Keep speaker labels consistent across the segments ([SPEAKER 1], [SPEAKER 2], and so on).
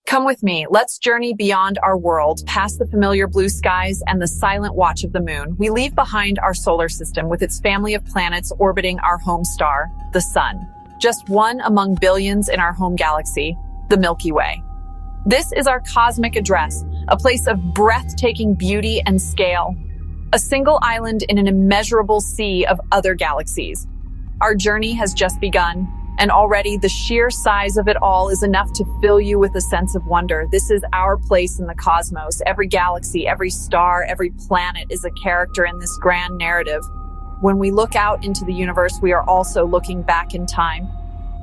[SPEAKER 1] Come with me. Let's journey beyond our world, past the familiar blue skies and the silent watch of the moon. We leave behind our solar system with its family of planets orbiting our home star, the Sun. Just one among billions in our home galaxy, the Milky Way. This is our cosmic address, a place of breathtaking beauty and scale. A single island in an immeasurable sea of other galaxies. Our journey has just begun. And already the sheer size of it all is enough to fill you with a sense of wonder. This is our place in the cosmos. Every galaxy, every star, every planet is a character in this grand narrative. When we look out into the universe, we are also looking back in time.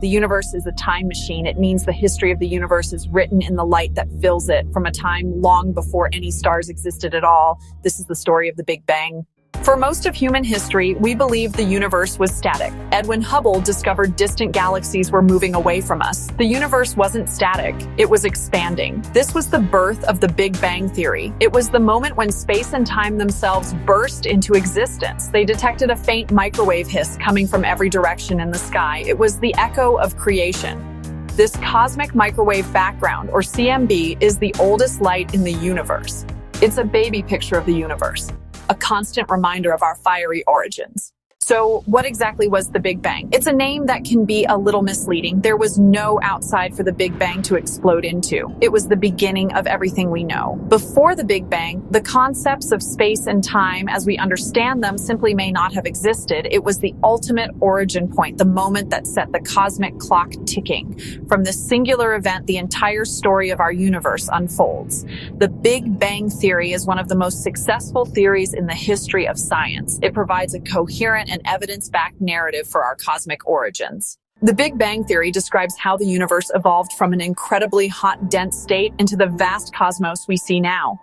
[SPEAKER 1] The universe is a time machine. It means the history of the universe is written in the light that fills it from a time long before any stars existed at all. This is the story of the Big Bang. For most of human history, we believed the universe was static. Edwin Hubble discovered distant galaxies were moving away from us. The universe wasn't static, it was expanding. This was the birth of the Big Bang Theory. It was the moment when space and time themselves burst into existence. They detected a faint microwave hiss coming from every direction in the sky. It was the echo of creation. This cosmic microwave background, or CMB, is the oldest light in the universe. It's a baby picture of the universe, a constant reminder of our fiery origins. So what exactly was the Big Bang? It's a name that can be a little misleading. There was no outside for the Big Bang to explode into. It was the beginning of everything we know. Before the Big Bang, the concepts of space and time as we understand them simply may not have existed. It was the ultimate origin point, the moment that set the cosmic clock ticking. From this singular event, the entire story of our universe unfolds. The Big Bang Theory is one of the most successful theories in the history of science. It provides a coherent and evidence-backed narrative for our cosmic origins. The Big Bang Theory describes how the universe evolved from an incredibly hot, dense state into the vast cosmos we see now.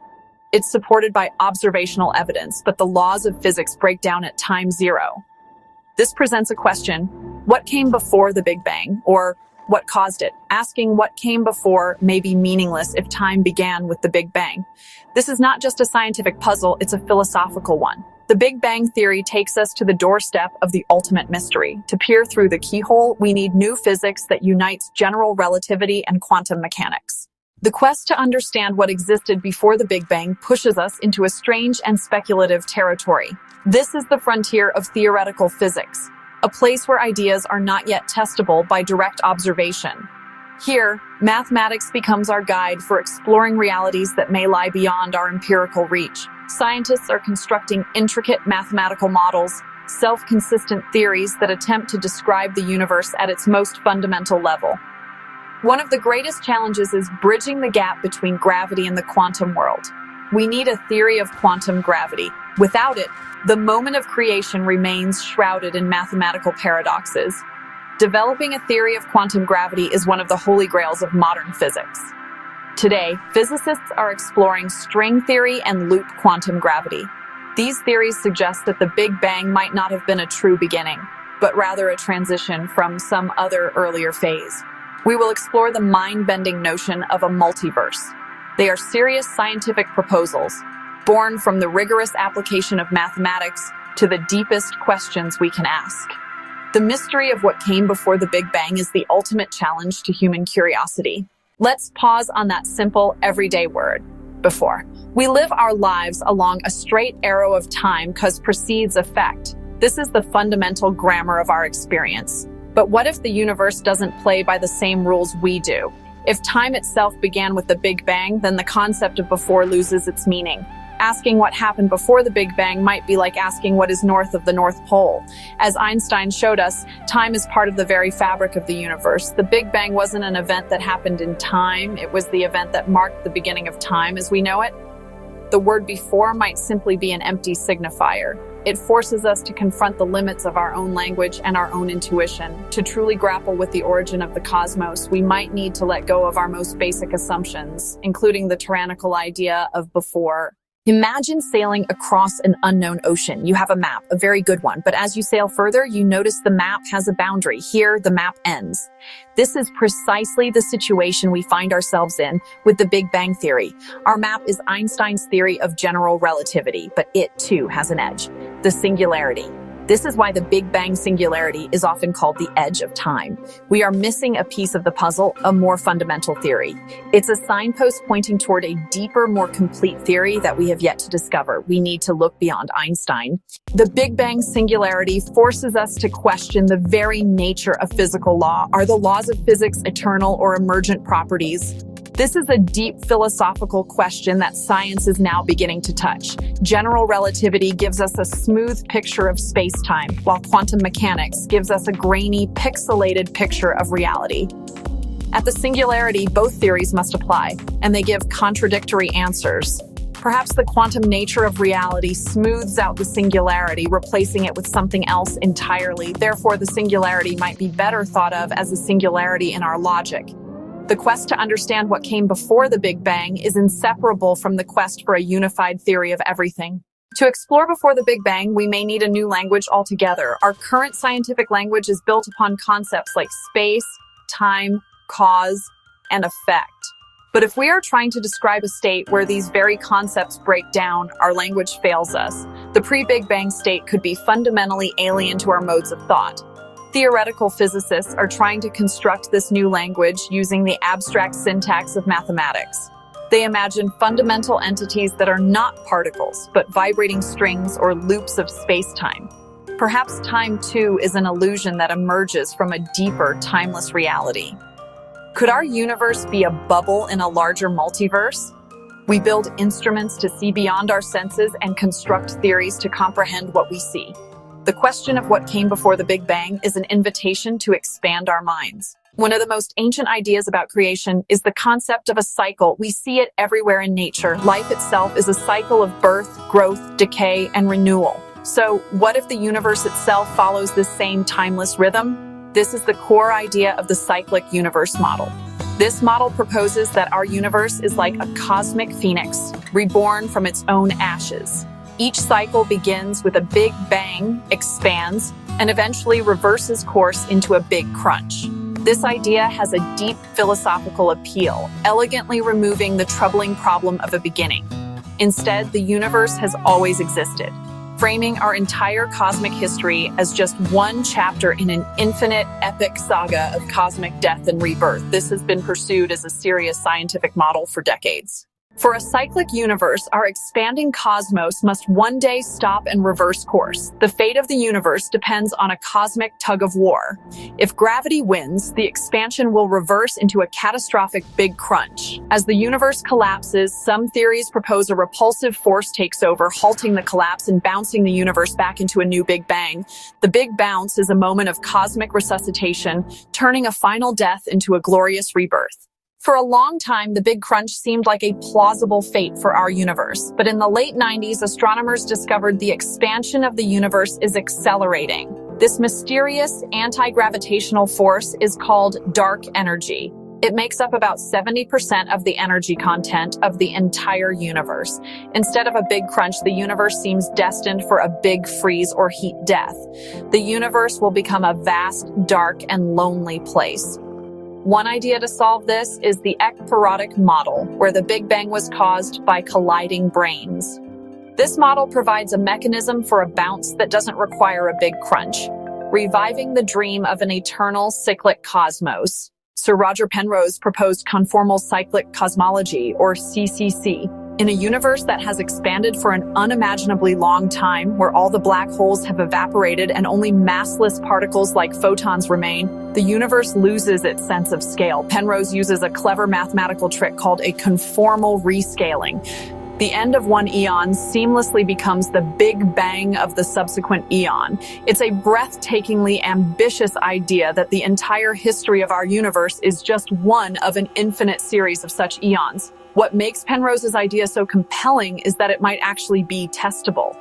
[SPEAKER 1] It's supported by observational evidence, but the laws of physics break down at time zero. This presents a question: what came before the Big Bang, or what caused it? Asking what came before may be meaningless if time began with the Big Bang. This is not just a scientific puzzle, it's a philosophical one. The Big Bang Theory takes us to the doorstep of the ultimate mystery. To peer through the keyhole, we need new physics that unites general relativity and quantum mechanics. The quest to understand what existed before the Big Bang pushes us into a strange and speculative territory. This is the frontier of theoretical physics, a place where ideas are not yet testable by direct observation. Here, mathematics becomes our guide for exploring realities that may lie beyond our empirical reach. Scientists are constructing intricate mathematical models, self-consistent theories that attempt to describe the universe at its most fundamental level. One of the greatest challenges is bridging the gap between gravity and the quantum world. We need a theory of quantum gravity. Without it, the moment of creation remains shrouded in mathematical paradoxes. Developing a theory of quantum gravity is one of the holy grails of modern physics. Today, physicists are exploring string theory and loop quantum gravity. These theories suggest that the Big Bang might not have been a true beginning, but rather a transition from some other earlier phase. We will explore the mind-bending notion of a multiverse. They are serious scientific proposals, born from the rigorous application of mathematics to the deepest questions we can ask. The mystery of what came before the Big Bang is the ultimate challenge to human curiosity. Let's pause on that simple, everyday word, before. We live our lives along a straight arrow of time cause precedes effect. This is the fundamental grammar of our experience. But what if the universe doesn't play by the same rules we do? If time itself began with the Big Bang, then the concept of before loses its meaning. Asking what happened before the Big Bang might be like asking what is north of the North Pole. As Einstein showed us, time is part of the very fabric of the universe. The Big Bang wasn't an event that happened in time, it was the event that marked the beginning of time as we know it. The word before might simply be an empty signifier. It forces us to confront the limits of our own language and our own intuition. To truly grapple with the origin of the cosmos, we might need to let go of our most basic assumptions, including the tyrannical idea of before. Imagine sailing across an unknown ocean. You have a map, a very good one, but as you sail further, you notice the map has a boundary. Here, the map ends. This is precisely the situation we find ourselves in with the Big Bang Theory. Our map is Einstein's theory of general relativity, but it too has an edge: the singularity. This is why the Big Bang singularity is often called the edge of time. We are missing a piece of the puzzle, a more fundamental theory. It's a signpost pointing toward a deeper, more complete theory that we have yet to discover. We need to look beyond Einstein. The Big Bang singularity forces us to question the very nature of physical law. Are the laws of physics eternal or emergent properties? This is a deep philosophical question that science is now beginning to touch. General relativity gives us a smooth picture of space-time, while quantum mechanics gives us a grainy, pixelated picture of reality. At the singularity, both theories must apply, and they give contradictory answers. Perhaps the quantum nature of reality smooths out the singularity, replacing it with something else entirely. Therefore, the singularity might be better thought of as a singularity in our logic. The quest to understand what came before the Big Bang is inseparable from the quest for a unified theory of everything. To explore before the Big Bang, we may need a new language altogether. Our current scientific language is built upon concepts like space, time, cause, and effect. But if we are trying to describe a state where these very concepts break down, our language fails us. The pre-Big Bang state could be fundamentally alien to our modes of thought. Theoretical physicists are trying to construct this new language using the abstract syntax of mathematics. They imagine fundamental entities that are not particles, but vibrating strings or loops of space-time. Perhaps time, too, is an illusion that emerges from a deeper, timeless reality. Could our universe be a bubble in a larger multiverse? We build instruments to see beyond our senses and construct theories to comprehend what we see. The question of what came before the Big Bang is an invitation to expand our minds. One of the most ancient ideas about creation is the concept of a cycle. We see it everywhere in nature. Life itself is a cycle of birth, growth, decay, and renewal. So, what if the universe itself follows this same timeless rhythm? This is the core idea of the cyclic universe model. This model proposes that our universe is like a cosmic phoenix, reborn from its own ashes. Each cycle begins with a big bang, expands, and eventually reverses course into a big crunch. This idea has a deep philosophical appeal, elegantly removing the troubling problem of a beginning. Instead, the universe has always existed, framing our entire cosmic history as just one chapter in an infinite, epic saga of cosmic death and rebirth. This has been pursued as a serious scientific model for decades. For a cyclic universe, our expanding cosmos must one day stop and reverse course. The fate of the universe depends on a cosmic tug-of-war. If gravity wins, the expansion will reverse into a catastrophic big crunch. As the universe collapses, some theories propose a repulsive force takes over, halting the collapse and bouncing the universe back into a new Big Bang. The Big Bounce is a moment of cosmic resuscitation, turning a final death into a glorious rebirth. For a long time, the Big Crunch seemed like a plausible fate for our universe. But in the late 90s, astronomers discovered the expansion of the universe is accelerating. This mysterious anti-gravitational force is called dark energy. It makes up about 70% of the energy content of the entire universe. Instead of a big crunch, the universe seems destined for a big freeze or heat death. The universe will become a vast, dark, and lonely place. One idea to solve this is the ekpyrotic model, where the Big Bang was caused by colliding brains. This model provides a mechanism for a bounce that doesn't require a big crunch, reviving the dream of an eternal cyclic cosmos. Sir Roger Penrose proposed conformal cyclic cosmology, or CCC. In a universe that has expanded for an unimaginably long time, where all the black holes have evaporated and only massless particles like photons remain, the universe loses its sense of scale. Penrose uses a clever mathematical trick called a conformal rescaling. The end of one eon seamlessly becomes the Big Bang of the subsequent eon. It's a breathtakingly ambitious idea that the entire history of our universe is just one of an infinite series of such eons. What makes Penrose's idea so compelling is that it might actually be testable.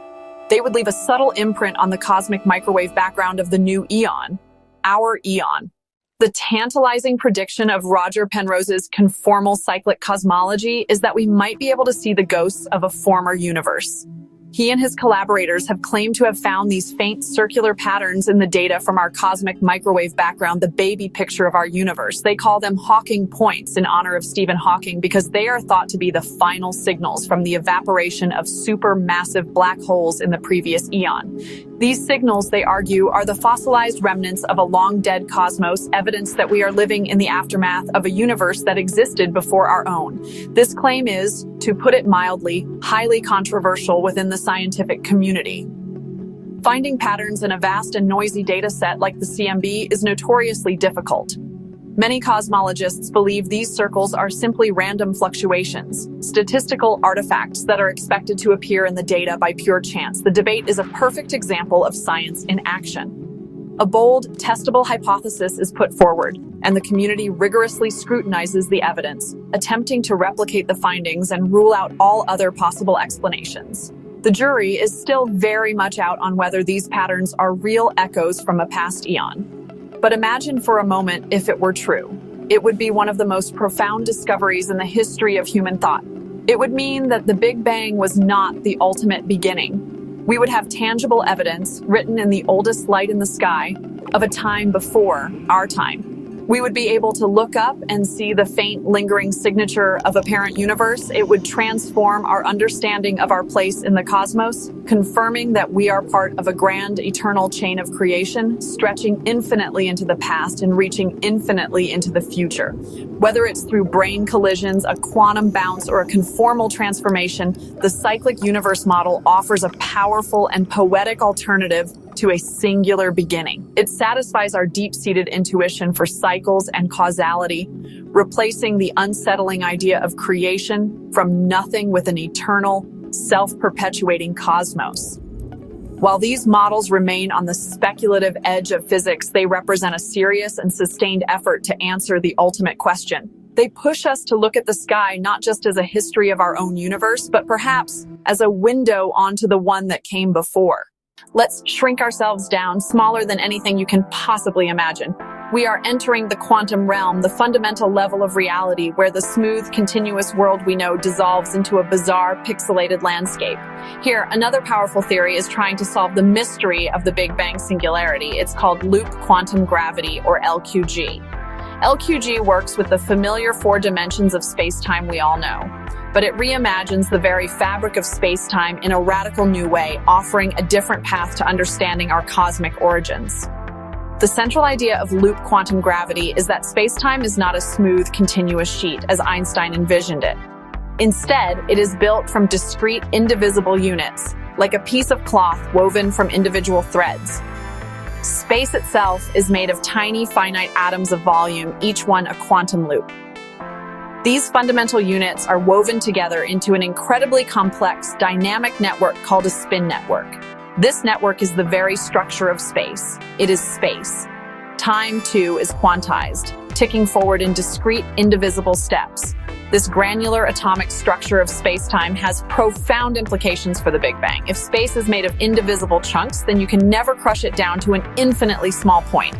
[SPEAKER 1] They would leave a subtle imprint on the cosmic microwave background of the new eon, our eon. The tantalizing prediction of Roger Penrose's conformal cyclic cosmology is that we might be able to see the ghosts of a former universe. He and his collaborators have claimed to have found these faint circular patterns in the data from our cosmic microwave background, the baby picture of our universe. They call them Hawking points in honor of Stephen Hawking because they are thought to be the final signals from the evaporation of supermassive black holes in the previous eon. These signals, they argue, are the fossilized remnants of a long-dead cosmos, evidence that we are living in the aftermath of a universe that existed before our own. This claim is, to put it mildly, highly controversial within the scientific community. Finding patterns in a vast and noisy data set like the CMB is notoriously difficult. Many cosmologists believe these circles are simply random fluctuations, statistical artifacts that are expected to appear in the data by pure chance. The debate is a perfect example of science in action. A bold, testable hypothesis is put forward, and the community rigorously scrutinizes the evidence, attempting to replicate the findings and rule out all other possible explanations. The jury is still very much out on whether these patterns are real echoes from a past eon. But imagine for a moment if it were true. It would be one of the most profound discoveries in the history of human thought. It would mean that the Big Bang was not the ultimate beginning. We would have tangible evidence, written in the oldest light in the sky, of a time before our time. We would be able to look up and see the faint, lingering signature of a parent universe. It would transform our understanding of our place in the cosmos, confirming that we are part of a grand, eternal chain of creation, stretching infinitely into the past and reaching infinitely into the future. Whether it's through brain collisions, a quantum bounce, or a conformal transformation, the cyclic universe model offers a powerful and poetic alternative to a singular beginning. It satisfies our deep-seated intuition for cycles and causality, replacing the unsettling idea of creation from nothing with an eternal, self-perpetuating cosmos. While these models remain on the speculative edge of physics, they represent a serious and sustained effort to answer the ultimate question. They push us to look at the sky not just as a history of our own universe, but perhaps as a window onto the one that came before. Let's shrink ourselves down, smaller than anything you can possibly imagine. We are entering the quantum realm, the fundamental level of reality where the smooth, continuous world we know dissolves into a bizarre, pixelated landscape. Here, another powerful theory is trying to solve the mystery of the Big Bang singularity. It's called loop quantum gravity, or LQG. LQG works with the familiar four dimensions of space-time we all know, but it reimagines the very fabric of space-time in a radical new way, offering a different path to understanding our cosmic origins. The central idea of loop quantum gravity is that space-time is not a smooth, continuous sheet as Einstein envisioned it. Instead, it is built from discrete, indivisible units, like a piece of cloth woven from individual threads. Space itself is made of tiny, finite atoms of volume, each one a quantum loop. These fundamental units are woven together into an incredibly complex, dynamic network called a spin network. This network is the very structure of space. It is space. Time, too, is quantized, ticking forward in discrete, indivisible steps. This granular atomic structure of space-time has profound implications for the Big Bang. If space is made of indivisible chunks, then you can never crush it down to an infinitely small point.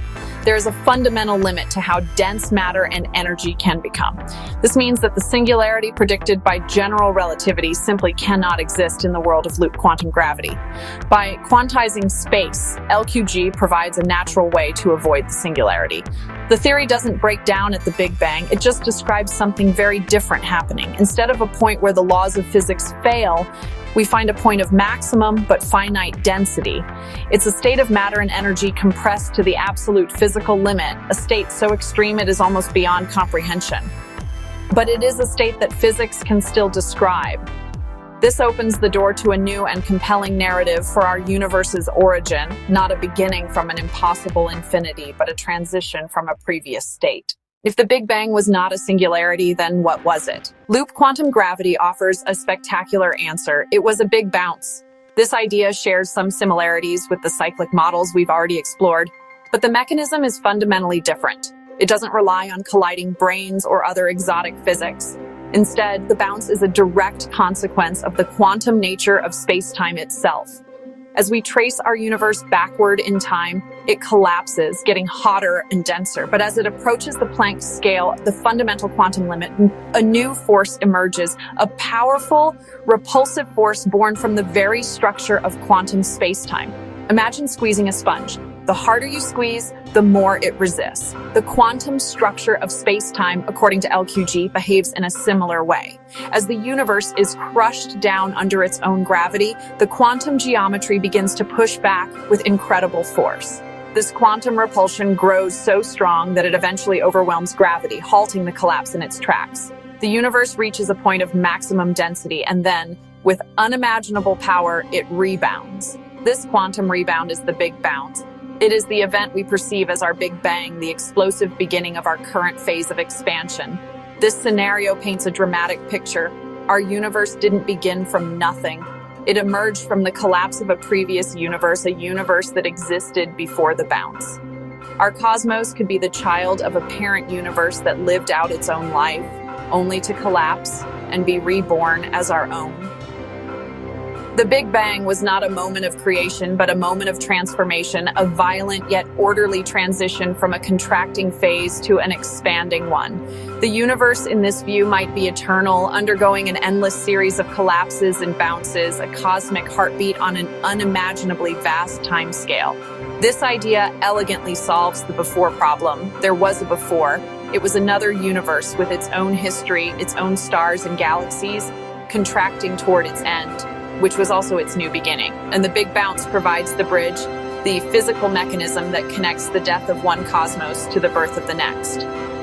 [SPEAKER 1] There is a fundamental limit to how dense matter and energy can become. This means that the singularity predicted by general relativity simply cannot exist in the world of loop quantum gravity. By quantizing space, LQG provides a natural way to avoid the singularity. The theory doesn't break down at the Big Bang, it just describes something very different happening. Instead of a point where the laws of physics fail, we find a point of maximum but finite density. It's a state of matter and energy compressed to the absolute physical limit, a state so extreme it is almost beyond comprehension. But it is a state that physics can still describe. This opens the door to a new and compelling narrative for our universe's origin, not a beginning from an impossible infinity, but a transition from a previous state. If the Big Bang was not a singularity, then what was it? Loop quantum gravity offers a spectacular answer. It was a big bounce. This idea shares some similarities with the cyclic models we've already explored, but the mechanism is fundamentally different. It doesn't rely on colliding brains or other exotic physics. Instead, the bounce is a direct consequence of the quantum nature of space-time itself. As we trace our universe backward in time, it collapses, getting hotter and denser. But as it approaches the Planck scale, the fundamental quantum limit, a new force emerges, a powerful, repulsive force born from the very structure of quantum space-time. Imagine squeezing a sponge. The harder you squeeze, the more it resists. The quantum structure of space-time, according to LQG, behaves in a similar way. As the universe is crushed down under its own gravity, the quantum geometry begins to push back with incredible force. This quantum repulsion grows so strong that it eventually overwhelms gravity, halting the collapse in its tracks. The universe reaches a point of maximum density, and then, with unimaginable power, it rebounds. This quantum rebound is the Big Bounce. It is the event we perceive as our Big Bang, the explosive beginning of our current phase of expansion. This scenario paints a dramatic picture. Our universe didn't begin from nothing. It emerged from the collapse of a previous universe, a universe that existed before the bounce. Our cosmos could be the child of a parent universe that lived out its own life, only to collapse and be reborn as our own. The Big Bang was not a moment of creation, but a moment of transformation, a violent yet orderly transition from a contracting phase to an expanding one. The universe in this view might be eternal, undergoing an endless series of collapses and bounces, a cosmic heartbeat on an unimaginably vast timescale. This idea elegantly solves the before problem. There was a before. It was another universe with its own history, its own stars and galaxies, contracting toward its end, which was also its new beginning. And the Big Bounce provides the bridge, the physical mechanism that connects the death of one cosmos to the birth of the next.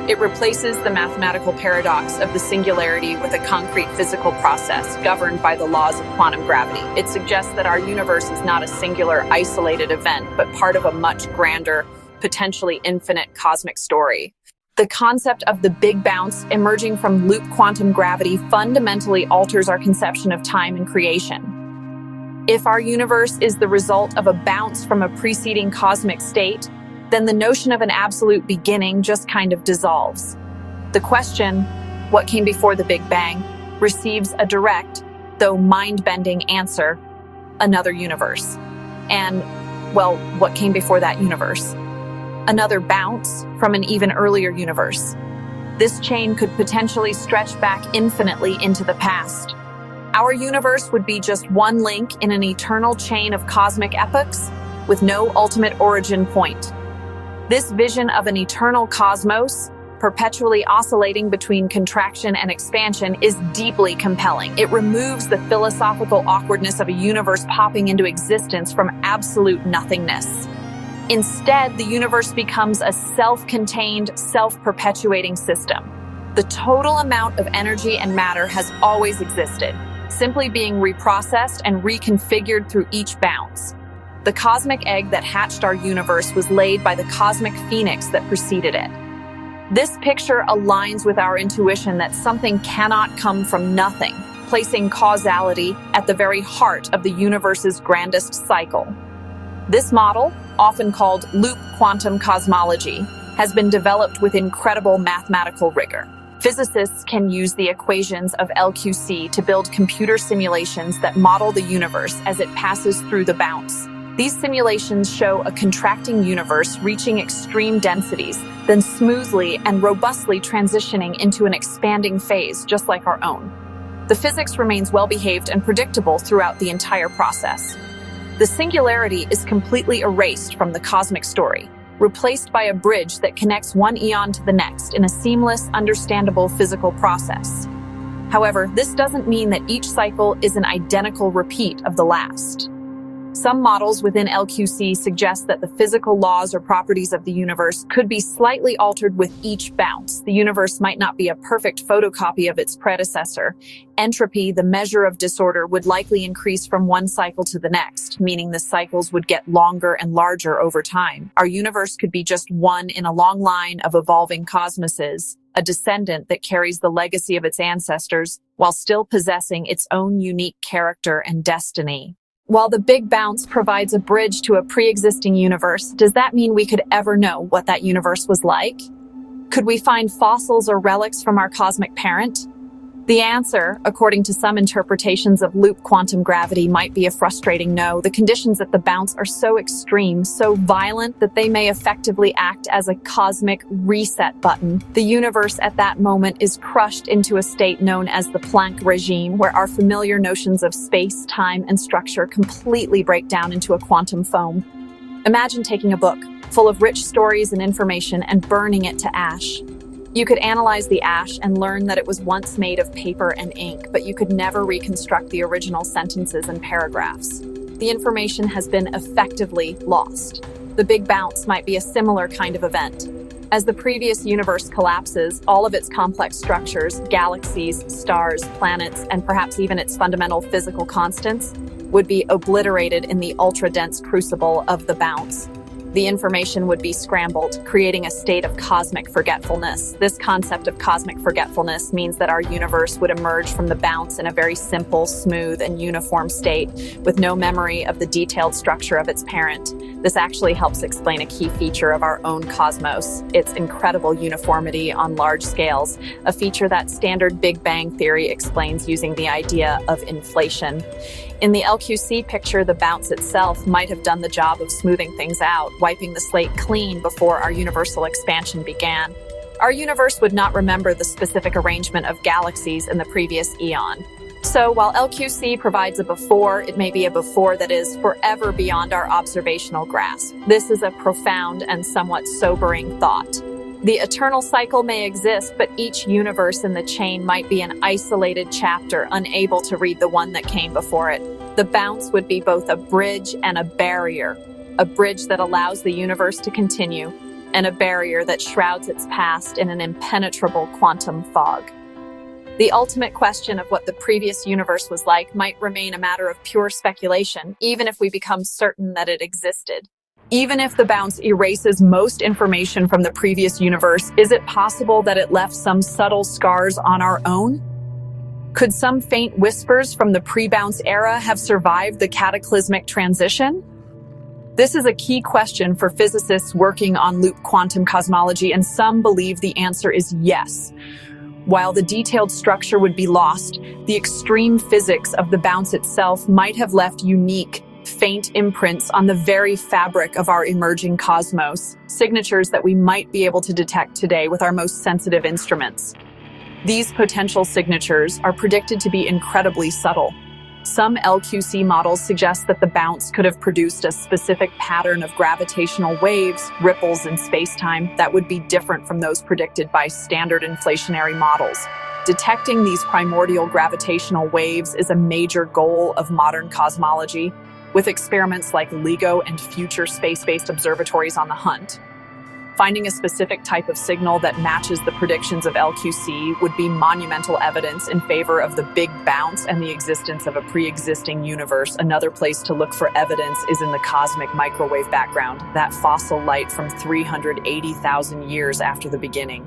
[SPEAKER 1] It replaces the mathematical paradox of the singularity with a concrete physical process governed by the laws of quantum gravity. It suggests that our universe is not a singular, isolated event, but part of a much grander, potentially infinite cosmic story. The concept of the Big Bounce emerging from loop quantum gravity fundamentally alters our conception of time and creation. If our universe is the result of a bounce from a preceding cosmic state, then the notion of an absolute beginning just kind of dissolves. The question, what came before the Big Bang, receives a direct, though mind-bending answer, another universe. And, well, what came before that universe? Another bounce from an even earlier universe. This chain could potentially stretch back infinitely into the past. Our universe would be just one link in an eternal chain of cosmic epochs with no ultimate origin point. This vision of an eternal cosmos, perpetually oscillating between contraction and expansion, is deeply compelling. It removes the philosophical awkwardness of a universe popping into existence from absolute nothingness. Instead, the universe becomes a self-contained, self-perpetuating system. The total amount of energy and matter has always existed, simply being reprocessed and reconfigured through each bounce. The cosmic egg that hatched our universe was laid by the cosmic phoenix that preceded it. This picture aligns with our intuition that something cannot come from nothing, placing causality at the very heart of the universe's grandest cycle. This model, often called loop quantum cosmology, has been developed with incredible mathematical rigor. Physicists can use the equations of LQC to build computer simulations that model the universe as it passes through the bounce. These simulations show a contracting universe reaching extreme densities, then smoothly and robustly transitioning into an expanding phase just like our own. The physics remains well-behaved and predictable throughout the entire process. The singularity is completely erased from the cosmic story, replaced by a bridge that connects one eon to the next in a seamless, understandable physical process. However, this doesn't mean that each cycle is an identical repeat of the last. Some models within LQC suggest that the physical laws or properties of the universe could be slightly altered with each bounce. The universe might not be a perfect photocopy of its predecessor. Entropy, the measure of disorder, would likely increase from one cycle to the next, meaning the cycles would get longer and larger over time. Our universe could be just one in a long line of evolving cosmoses, a descendant that carries the legacy of its ancestors while still possessing its own unique character and destiny. While the Big Bounce provides a bridge to a pre-existing universe, does that mean we could ever know what that universe was like? Could we find fossils or relics from our cosmic parent? The answer, according to some interpretations of loop quantum gravity, might be a frustrating no. The conditions at the bounce are so extreme, so violent, that they may effectively act as a cosmic reset button. The universe at that moment is crushed into a state known as the Planck regime, where our familiar notions of space, time, and structure completely break down into a quantum foam. Imagine taking a book full of rich stories and information and burning it to ash. You could analyze the ash and learn that it was once made of paper and ink, but you could never reconstruct the original sentences and paragraphs. The information has been effectively lost. The Big Bounce might be a similar kind of event. As the previous universe collapses, all of its complex structures, galaxies, stars, planets, and perhaps even its fundamental physical constants, would be obliterated in the ultra-dense crucible of the bounce. The information would be scrambled, creating a state of cosmic forgetfulness. This concept of cosmic forgetfulness means that our universe would emerge from the bounce in a very simple, smooth, and uniform state, with no memory of the detailed structure of its parent. This actually helps explain a key feature of our own cosmos, its incredible uniformity on large scales, a feature that standard Big Bang theory explains using the idea of inflation. In the LQC picture, the bounce itself might have done the job of smoothing things out, wiping the slate clean before our universal expansion began. Our universe would not remember the specific arrangement of galaxies in the previous eon. So while LQC provides a before, it may be a before that is forever beyond our observational grasp. This is a profound and somewhat sobering thought. The eternal cycle may exist, but each universe in the chain might be an isolated chapter, unable to read the one that came before it. The bounce would be both a bridge and a barrier that allows the universe to continue, and a barrier that shrouds its past in an impenetrable quantum fog. The ultimate question of what the previous universe was like might remain a matter of pure speculation, even if we become certain that it existed. Even if the bounce erases most information from the previous universe, is it possible that it left some subtle scars on our own? Could some faint whispers from the pre-bounce era have survived the cataclysmic transition? This is a key question for physicists working on loop quantum cosmology, and some believe the answer is yes. While the detailed structure would be lost, the extreme physics of the bounce itself might have left unique, faint imprints on the very fabric of our emerging cosmos, signatures that we might be able to detect today with our most sensitive instruments. These potential signatures are predicted to be incredibly subtle. Some LQC models suggest that the bounce could have produced a specific pattern of gravitational waves, ripples in space-time that would be different from those predicted by standard inflationary models. Detecting these primordial gravitational waves is a major goal of modern cosmology, with experiments like LIGO and future space-based observatories on the hunt. Finding a specific type of signal that matches the predictions of LQC would be monumental evidence in favor of the Big Bounce and the existence of a pre-existing universe. Another place to look for evidence is in the cosmic microwave background, that fossil light from 380,000 years after the beginning.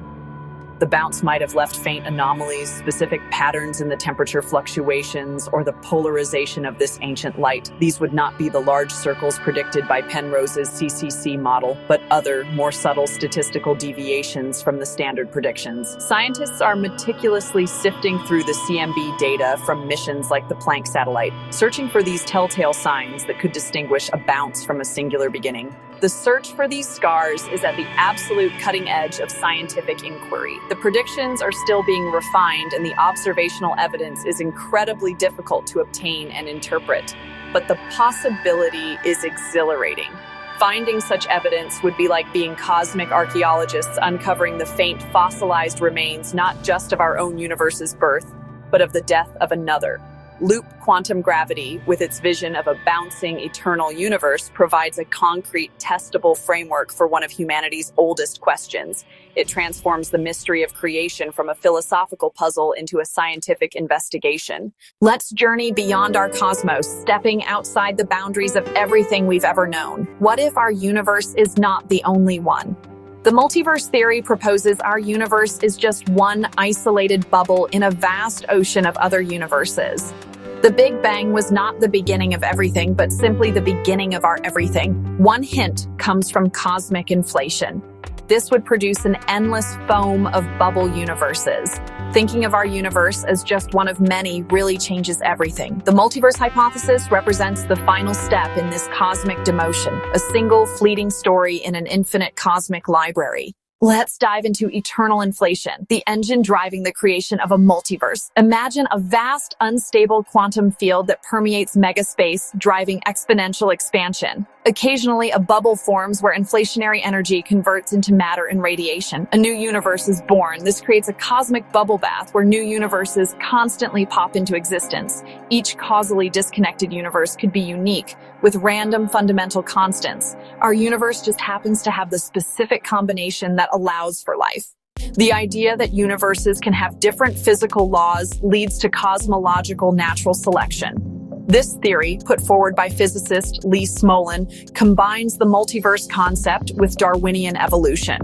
[SPEAKER 1] The bounce might have left faint anomalies, specific patterns in the temperature fluctuations, or the polarization of this ancient light. These would not be the large circles predicted by Penrose's CCC model, but other, more subtle statistical deviations from the standard predictions. Scientists are meticulously sifting through the CMB data from missions like the Planck satellite, searching for these telltale signs that could distinguish a bounce from a singular beginning. The search for these scars is at the absolute cutting edge of scientific inquiry. The predictions are still being refined, and the observational evidence is incredibly difficult to obtain and interpret. But the possibility is exhilarating. Finding such evidence would be like being cosmic archaeologists uncovering the faint fossilized remains not just of our own universe's birth, but of the death of another. Loop quantum gravity, with its vision of a bouncing eternal universe, provides a concrete, testable framework for one of humanity's oldest questions. It transforms the mystery of creation from a philosophical puzzle into a scientific investigation. Let's journey beyond our cosmos, stepping outside the boundaries of everything we've ever known. What if our universe is not the only one? The multiverse theory proposes our universe is just one isolated bubble in a vast ocean of other universes. The Big Bang was not the beginning of everything, but simply the beginning of our everything. One hint comes from cosmic inflation. This would produce an endless foam of bubble universes. Thinking of our universe as just one of many really changes everything. The multiverse hypothesis represents the final step in this cosmic demotion, a single fleeting story in an infinite cosmic library. Let's dive into eternal inflation, the engine driving the creation of a multiverse. Imagine a vast, unstable quantum field that permeates megaspace, driving exponential expansion. Occasionally, a bubble forms where inflationary energy converts into matter and radiation. A new universe is born. This creates a cosmic bubble bath where new universes constantly pop into existence. Each causally disconnected universe could be unique, with random fundamental constants. Our universe just happens to have the specific combination that allows for life. The idea that universes can have different physical laws leads to cosmological natural selection. This theory, put forward by physicist Lee Smolin, combines the multiverse concept with Darwinian evolution.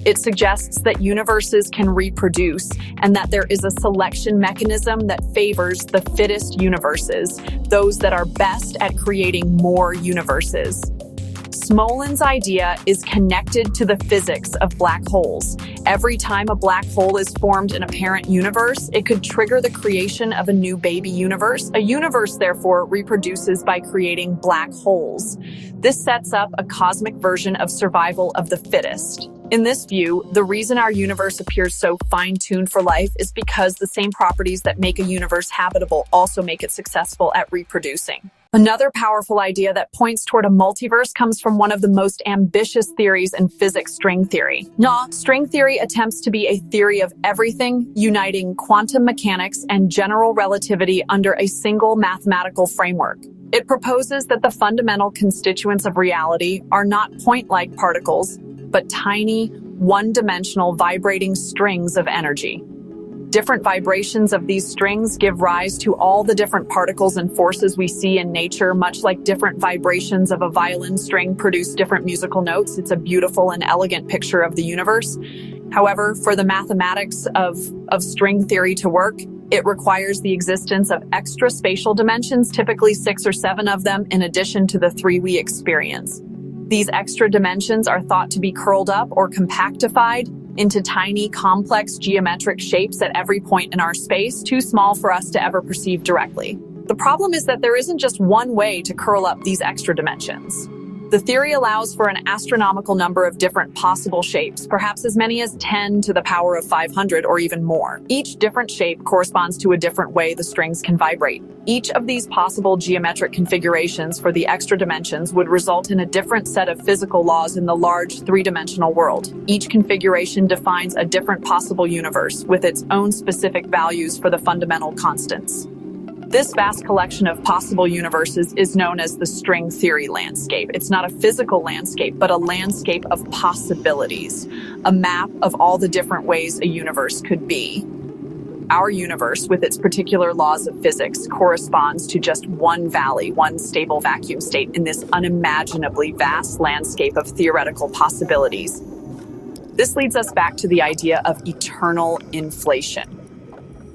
[SPEAKER 1] It suggests that universes can reproduce and that there is a selection mechanism that favors the fittest universes, those that are best at creating more universes. Smolin's idea is connected to the physics of black holes. Every time a black hole is formed in a parent universe, it could trigger the creation of a new baby universe. A universe, therefore, reproduces by creating black holes. This sets up a cosmic version of survival of the fittest. In this view, the reason our universe appears so fine-tuned for life is because the same properties that make a universe habitable also make it successful at reproducing. Another powerful idea that points toward a multiverse comes from one of the most ambitious theories in physics, string theory. String theory attempts to be a theory of everything, uniting quantum mechanics and general relativity under a single mathematical framework. It proposes that the fundamental constituents of reality are not point-like particles, but tiny, one-dimensional vibrating strings of energy. Different vibrations of these strings give rise to all the different particles and forces we see in nature, much like different vibrations of a violin string produce different musical notes. It's a beautiful and elegant picture of the universe. However, for the mathematics of string theory to work, it requires the existence of extra spatial dimensions, typically 6 or 7 of them, in addition to the 3 we experience. These extra dimensions are thought to be curled up or compactified into tiny, complex geometric shapes at every point in our space, too small for us to ever perceive directly. The problem is that there isn't just one way to curl up these extra dimensions. The theory allows for an astronomical number of different possible shapes, perhaps as many as 10 to the power of 500 or even more. Each different shape corresponds to a different way the strings can vibrate. Each of these possible geometric configurations for the extra dimensions would result in a different set of physical laws in the large three-dimensional world. Each configuration defines a different possible universe with its own specific values for the fundamental constants. This vast collection of possible universes is known as the string theory landscape. It's not a physical landscape, but a landscape of possibilities, a map of all the different ways a universe could be. Our universe, with its particular laws of physics, corresponds to just one valley, one stable vacuum state in this unimaginably vast landscape of theoretical possibilities. This leads us back to the idea of eternal inflation.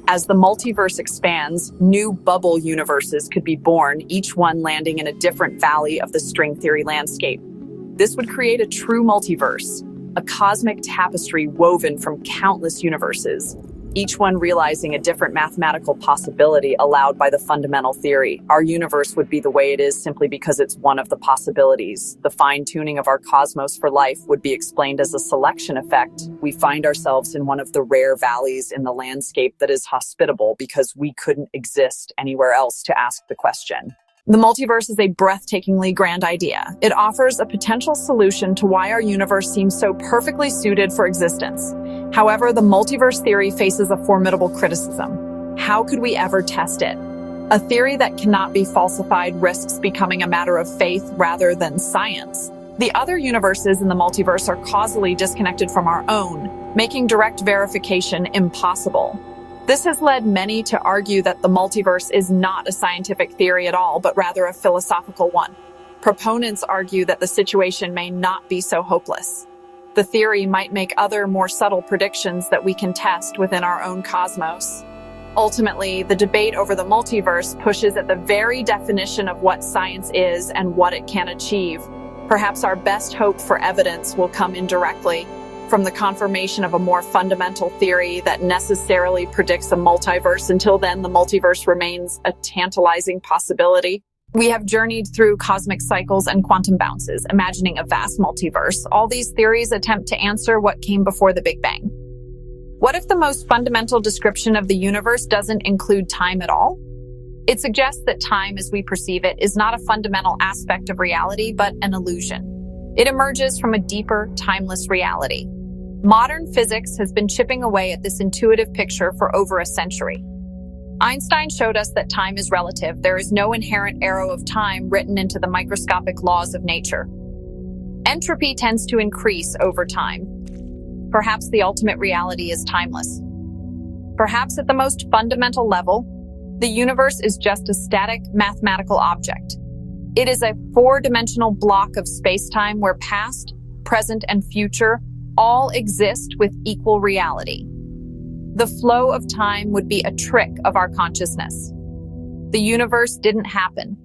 [SPEAKER 1] As the multiverse expands, new bubble universes could be born, each one landing in a different valley of the string theory landscape. This would create a true multiverse, a cosmic tapestry woven from countless universes, each one realizing a different mathematical possibility allowed by the fundamental theory. Our universe would be the way it is simply because it's one of the possibilities. The fine-tuning of our cosmos for life would be explained as a selection effect. We find ourselves in one of the rare valleys in the landscape that is hospitable because we couldn't exist anywhere else to ask the question. The multiverse is a breathtakingly grand idea. It offers a potential solution to why our universe seems so perfectly suited for existence. However, the multiverse theory faces a formidable criticism. How could we ever test it? A theory that cannot be falsified risks becoming a matter of faith rather than science. The other universes in the multiverse are causally disconnected from our own, making direct verification impossible. This has led many to argue that the multiverse is not a scientific theory at all, but rather a philosophical one. Proponents argue that the situation may not be so hopeless. The theory might make other, more subtle predictions that we can test within our own cosmos. Ultimately, the debate over the multiverse pushes at the very definition of what science is and what it can achieve. Perhaps our best hope for evidence will come indirectly. from the confirmation of a more fundamental theory that necessarily predicts a multiverse. Until then, the multiverse remains a tantalizing possibility. We have journeyed through cosmic cycles and quantum bounces, imagining a vast multiverse. All these theories attempt to answer what came before the Big Bang. What if the most fundamental description of the universe doesn't include time at all? It suggests that time as we perceive it is not a fundamental aspect of reality, but an illusion. It emerges from a deeper, timeless reality. Modern physics has been chipping away at this intuitive picture for over a century. Einstein showed us that time is relative. There is no inherent arrow of time written into the microscopic laws of nature. Entropy tends to increase over time. Perhaps the ultimate reality is timeless. Perhaps at the most fundamental level, the universe is just a static mathematical object. It is a four-dimensional block of space-time where past, present, and future all exist with equal reality. The flow of time would be a trick of our consciousness. The universe didn't happen.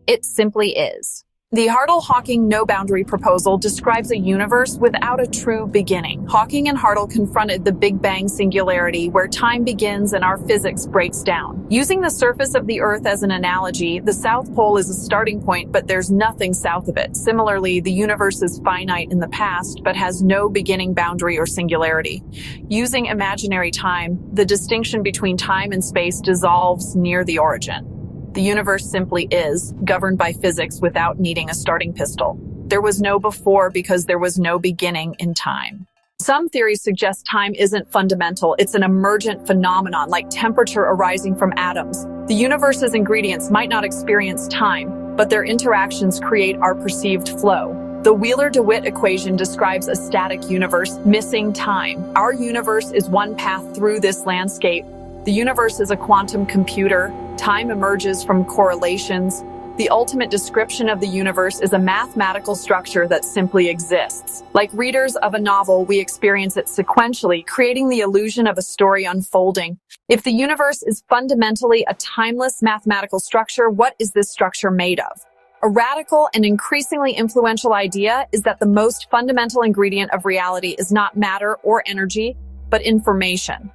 [SPEAKER 1] It simply is. The Hartle-Hawking no-boundary proposal describes a universe without a true beginning. Hawking and Hartle confronted the Big Bang singularity, where time begins and our physics breaks down. Using the surface of the Earth as an analogy, the South Pole is a starting point, but there's nothing south of it. Similarly, the universe is finite in the past, but has no beginning boundary or singularity. Using imaginary time, the distinction between time and space dissolves near the origin. The universe simply is, governed by physics without needing a starting pistol. There was no before because there was no beginning in time. Some theories suggest time isn't fundamental. It's an emergent phenomenon, like temperature arising from atoms. The universe's ingredients might not experience time, but their interactions create our perceived flow. The Wheeler-DeWitt equation describes a static universe missing time. Our universe is one path through this landscape. The universe is a quantum computer. Time emerges from correlations. The ultimate description of the universe is a mathematical structure that simply exists. Like readers of a novel, we experience it sequentially, creating the illusion of a story unfolding. If the universe is fundamentally a timeless mathematical structure, what is this structure made of? A radical and increasingly influential idea is that the most fundamental ingredient of reality is not matter or energy, but information.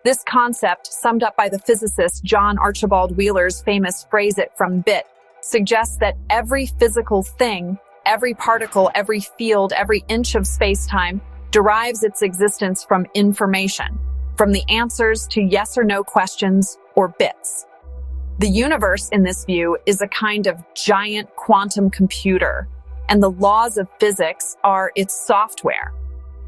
[SPEAKER 1] This concept, summed up by the physicist John Archibald Wheeler's famous "phrase it from bit," suggests that every physical thing, every particle, every field, every inch of space-time derives its existence from information, from the answers to yes or no questions or bits. The universe, in this view, is a kind of giant quantum computer, and the laws of physics are its software.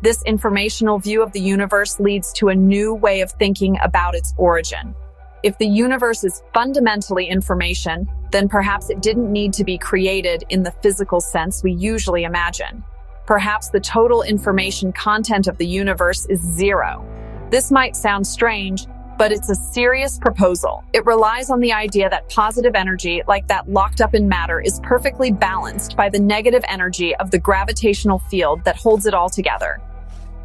[SPEAKER 1] This informational view of the universe leads to a new way of thinking about its origin. If the universe is fundamentally information, then perhaps it didn't need to be created in the physical sense we usually imagine. Perhaps the total information content of the universe is zero. This might sound strange, but it's a serious proposal. It relies on the idea that positive energy, like that locked up in matter, is perfectly balanced by the negative energy of the gravitational field that holds it all together.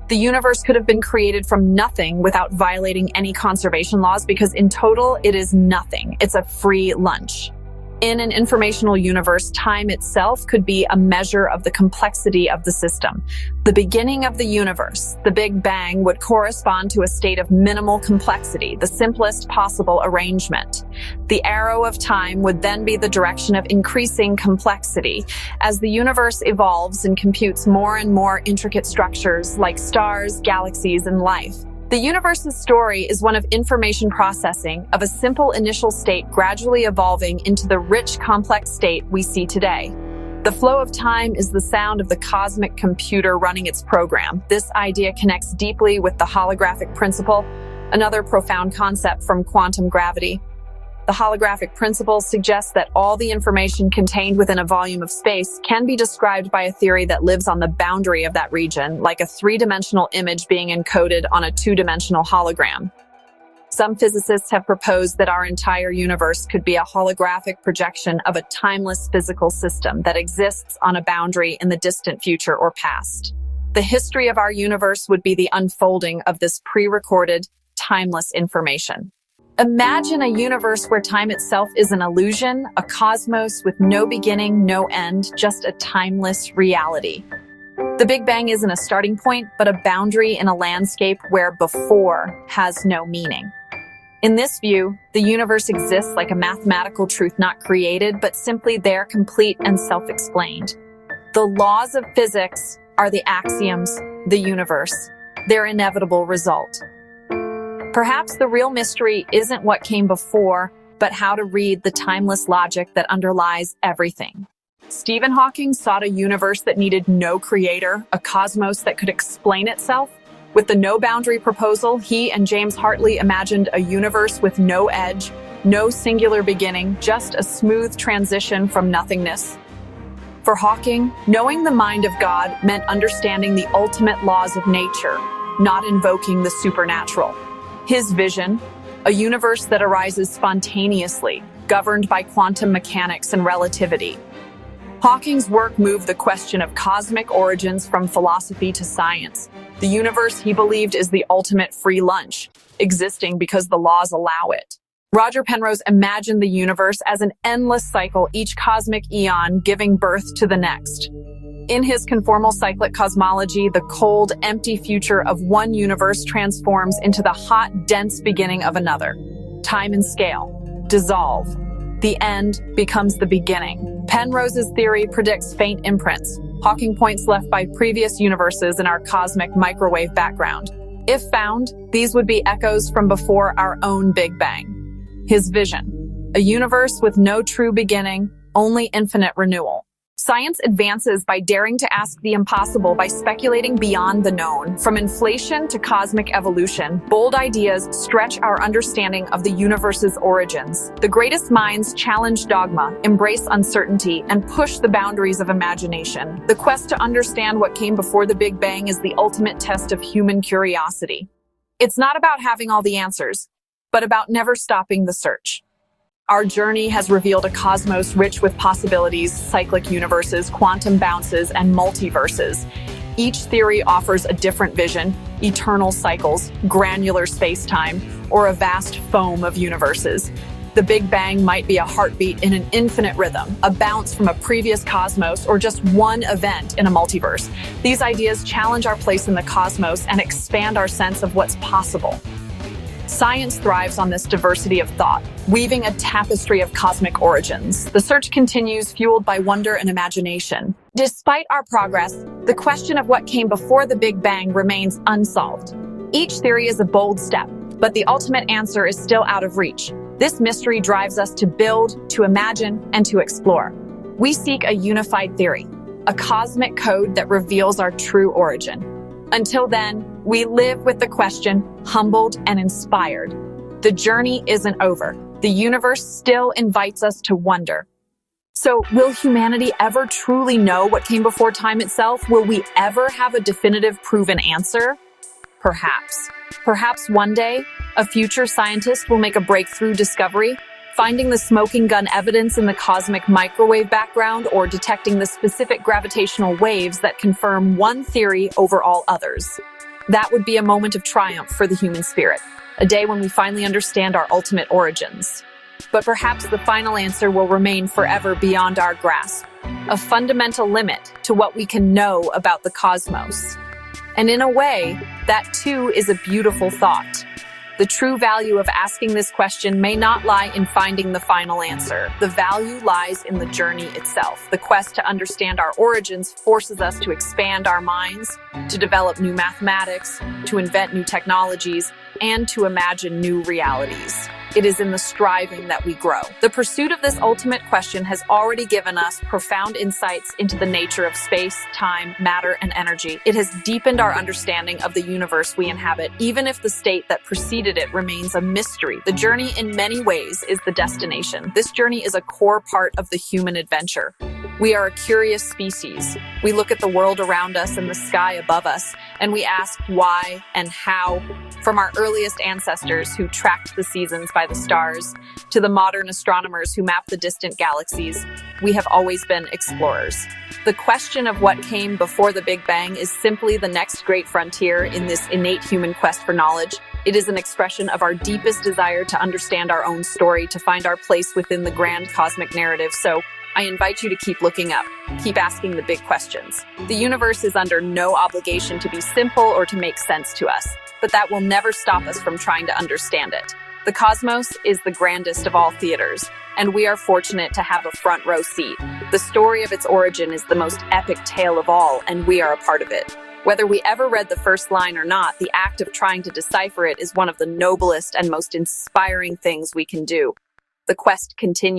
[SPEAKER 1] The universe could have been created from nothing without violating any conservation laws, because in total, it is nothing. It's a free lunch. In an informational universe, time itself could be a measure of the complexity of the system. The beginning of the universe, the Big Bang, would correspond to a state of minimal complexity, the simplest possible arrangement. The arrow of time would then be the direction of increasing complexity. As the universe evolves and computes more and more intricate structures like stars, galaxies, and life, the universe's story is one of information processing, of a simple initial state gradually evolving into the rich, complex state we see today. The flow of time is the sound of the cosmic computer running its program. This idea connects deeply with the holographic principle, another profound concept from quantum gravity. The holographic principle suggests that all the information contained within a volume of space can be described by a theory that lives on the boundary of that region, like a three-dimensional image being encoded on a two-dimensional hologram. Some physicists have proposed that our entire universe could be a holographic projection of a timeless physical system that exists on a boundary in the distant future or past. The history of our universe would be the unfolding of this pre-recorded, timeless information. Imagine a universe where time itself is an illusion, a cosmos with no beginning, no end, just a timeless reality. The Big Bang isn't a starting point, but a boundary in a landscape where before has no meaning. In this view, the universe exists like a mathematical truth not created, but simply there, complete and self-explained. The laws of physics are the axioms, the universe, their inevitable result. Perhaps the real mystery isn't what came before, but how to read the timeless logic that underlies everything. Stephen Hawking sought a universe that needed no creator, a cosmos that could explain itself. With the no-boundary proposal, he and James Hartley imagined a universe with no edge, no singular beginning, just a smooth transition from nothingness. For Hawking, knowing the mind of God meant understanding the ultimate laws of nature, not invoking the supernatural. His vision, a universe that arises spontaneously, governed by quantum mechanics and relativity. Hawking's work moved the question of cosmic origins from philosophy to science. The universe, he believed, is the ultimate free lunch, existing because the laws allow it. Roger Penrose imagined the universe as an endless cycle, each cosmic eon giving birth to the next. In his conformal cyclic cosmology, the cold, empty future of one universe transforms into the hot, dense beginning of another. Time and scale dissolve. The end becomes the beginning. Penrose's theory predicts faint imprints, Hawking points left by previous universes in our cosmic microwave background. If found, these would be echoes from before our own Big Bang. His vision, a universe with no true beginning, only infinite renewal. Science advances by daring to ask the impossible, by speculating beyond the known. From inflation to cosmic evolution, bold ideas stretch our understanding of the universe's origins. The greatest minds challenge dogma, embrace uncertainty, and push the boundaries of imagination. The quest to understand what came before the Big Bang is the ultimate test of human curiosity. It's not about having all the answers, but about never stopping the search. Our journey has revealed a cosmos rich with possibilities, cyclic universes, quantum bounces, and multiverses. Each theory offers a different vision: eternal cycles, granular space-time, or a vast foam of universes. The Big Bang might be a heartbeat in an infinite rhythm, a bounce from a previous cosmos, or just one event in a multiverse. These ideas challenge our place in the cosmos and expand our sense of what's possible. Science thrives on this diversity of thought, weaving a tapestry of cosmic origins. The search continues, fueled by wonder and imagination. Despite our progress, the question of what came before the Big Bang remains unsolved. Each theory is a bold step, but the ultimate answer is still out of reach. This mystery drives us to build, to imagine, and to explore. We seek a unified theory, a cosmic code that reveals our true origin. Until then, we live with the question, humbled and inspired. The journey isn't over. The universe still invites us to wonder. So, will humanity ever truly know what came before time itself? Will we ever have a definitive proven answer? Perhaps. Perhaps one day, a future scientist will make a breakthrough discovery, finding the smoking gun evidence in the cosmic microwave background, or detecting the specific gravitational waves that confirm one theory over all others. That would be a moment of triumph for the human spirit, a day when we finally understand our ultimate origins. But perhaps the final answer will remain forever beyond our grasp, a fundamental limit to what we can know about the cosmos. And in a way, that too is a beautiful thought. The true value of asking this question may not lie in finding the final answer. The value lies in the journey itself. The quest to understand our origins forces us to expand our minds, to develop new mathematics, to invent new technologies, and to imagine new realities. It is in the striving that we grow. The pursuit of this ultimate question has already given us profound insights into the nature of space, time, matter, and energy. It has deepened our understanding of the universe we inhabit, even if the state that preceded it remains a mystery. The journey, in many ways, is the destination. This journey is a core part of the human adventure. We are a curious species. We look at the world around us and the sky above us, and we ask why and how. From our earliest ancestors who tracked the seasons by the stars, to the modern astronomers who map the distant galaxies, we have always been explorers. The question of what came before the Big Bang is simply the next great frontier in this innate human quest for knowledge. It is an expression of our deepest desire to understand our own story, to find our place within the grand cosmic narrative. So, I invite you to keep looking up, keep asking the big questions. The universe is under no obligation to be simple or to make sense to us, but that will never stop us from trying to understand it. The cosmos is the grandest of all theaters, and we are fortunate to have a front row seat. The story of its origin is the most epic tale of all, and we are a part of it. Whether we ever read the first line or not, the act of trying to decipher it is one of the noblest and most inspiring things we can do. The quest continues.